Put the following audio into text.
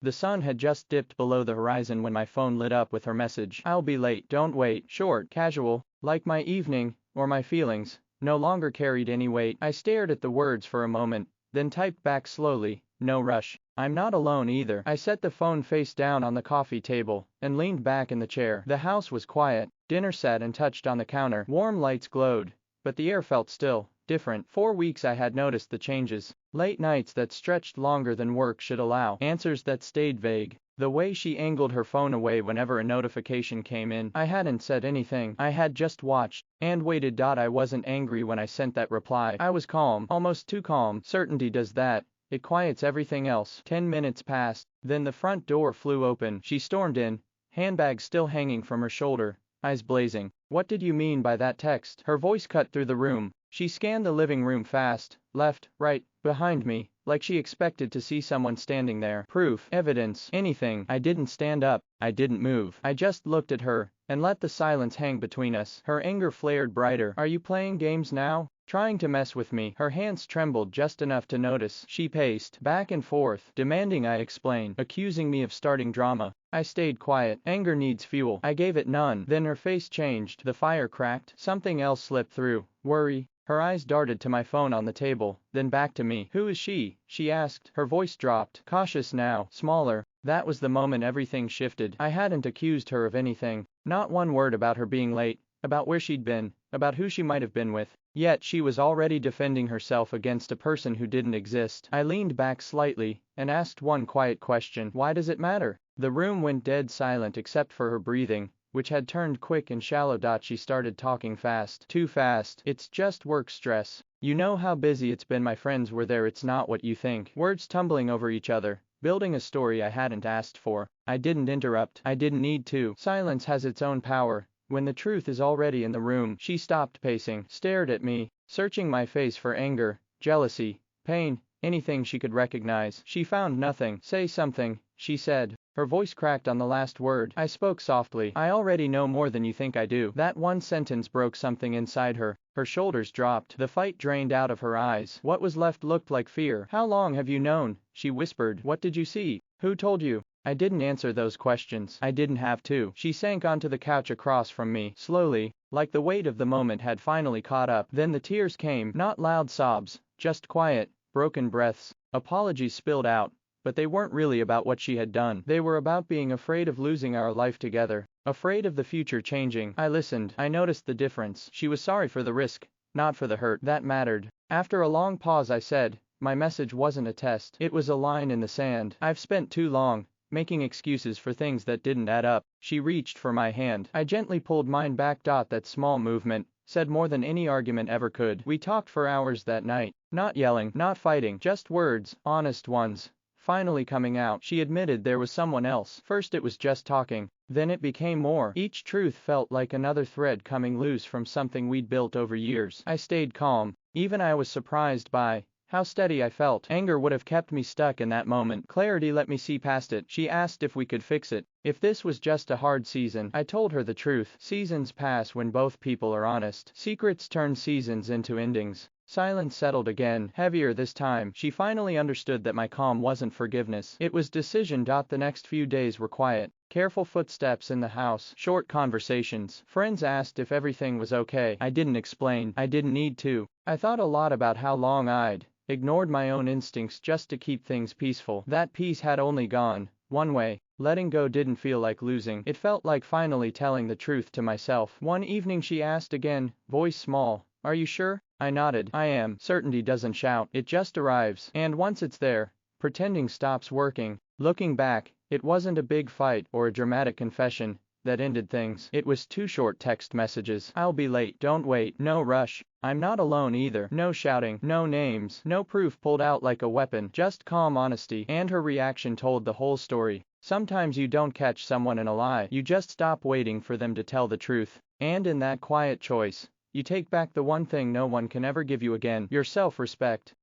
The sun had just dipped below the horizon when my phone lit up with her message. I'll be late, don't wait. Short, casual, like my evening, or my feelings, no longer carried any weight. I stared at the words for a moment, then typed back slowly, no rush. I'm not alone either. I set the phone face down on the coffee table, and leaned back in the chair. The house was quiet, dinner sat and touched on the counter. Warm lights glowed, but the air felt still, different. For weeks I had noticed the changes. Late nights that stretched longer than work should allow. Answers that stayed vague. The way she angled her phone away whenever a notification came in. I hadn't said anything. I had just watched, and waited. I wasn't angry when I sent that reply. I was calm, almost too calm. Certainty does that. It quiets everything else. 10 minutes passed, then the front door flew open. She stormed in, handbag still hanging from her shoulder, eyes blazing. What did you mean by that text? Her voice cut through the room. She scanned the living room fast, left, right, behind me, like she expected to see someone standing there. Proof, evidence, anything. I didn't stand up, I didn't move. I just looked at her, and let the silence hang between us. Her anger flared brighter. Are you playing games now? Trying to mess with me? Her hands trembled just enough to notice. She paced back and forth, demanding I explain, accusing me of starting drama. I stayed quiet. Anger needs fuel. I gave it none. Then her face changed. The fire cracked. Something else slipped through. Worry. Her eyes darted to my phone on the table, then back to me. Who is she? She asked. Her voice dropped. Cautious now. Smaller. That was the moment everything shifted. I hadn't accused her of anything. Not one word about her being late, about where she'd been, about who she might have been with. Yet she was already defending herself against a person who didn't exist. I leaned back slightly, and asked one quiet question. Why does it matter? The room went dead silent except for her breathing, which had turned quick and shallow. She started talking fast. Too fast. It's just work stress. You know how busy it's been. My friends were there. It's not what you think. Words tumbling over each other, building a story I hadn't asked for. I didn't interrupt. I didn't need to. Silence has its own power. When the truth is already in the room. She stopped pacing, stared at me, searching my face for anger, jealousy, pain, anything she could recognize. She found nothing. Say something, she said. Her voice cracked on the last word. I spoke softly. I already know more than you think I do. That one sentence broke something inside her. Her shoulders dropped. The fight drained out of her eyes. What was left looked like fear. How long have you known? She whispered. What did you see? Who told you? I didn't answer those questions. I didn't have to. She sank onto the couch across from me, slowly, like the weight of the moment had finally caught up. Then the tears came. Not loud sobs, just quiet, broken breaths. Apologies spilled out, but they weren't really about what she had done. They were about being afraid of losing our life together, afraid of the future changing. I listened. I noticed the difference. She was sorry for the risk, not for the hurt. That mattered. After a long pause I said, my message wasn't a test. It was a line in the sand. I've spent too long making excuses for things that didn't add up. She reached for my hand. I gently pulled mine back. That small movement said more than any argument ever could. We talked for hours that night. Not yelling, not fighting, just words, honest ones, finally coming out. She admitted there was someone else. First it was just talking, then it became more. Each truth felt like another thread coming loose from something we'd built over years. I stayed calm. Even I was surprised by how steady I felt. Anger would have kept me stuck in that moment. Clarity let me see past it. She asked if we could fix it, if this was just a hard season. I told her the truth. Seasons pass when both people are honest. Secrets turn seasons into endings. Silence settled again, heavier this time. She finally understood that my calm wasn't forgiveness. It was decision. The next few days were quiet. Careful footsteps in the house, short conversations. Friends asked if everything was okay. I didn't explain. I didn't need to. I thought a lot about how long I'd ignored my own instincts just to keep things peaceful. That peace had only gone one way. Letting go didn't feel like losing. It felt like finally telling the truth to myself. One evening she asked again, voice small, are you sure? I nodded. I am. Certainty doesn't shout. It just arrives. And once it's there, pretending stops working. Looking back, it wasn't a big fight or a dramatic confession that ended things. It was 2 short text messages. I'll be late. Don't wait. No rush. I'm not alone either. No shouting. No names. No proof pulled out like a weapon. Just calm honesty. And her reaction told the whole story. Sometimes you don't catch someone in a lie. You just stop waiting for them to tell the truth. And in that quiet choice, you take back the one thing no one can ever give you again, your self-respect.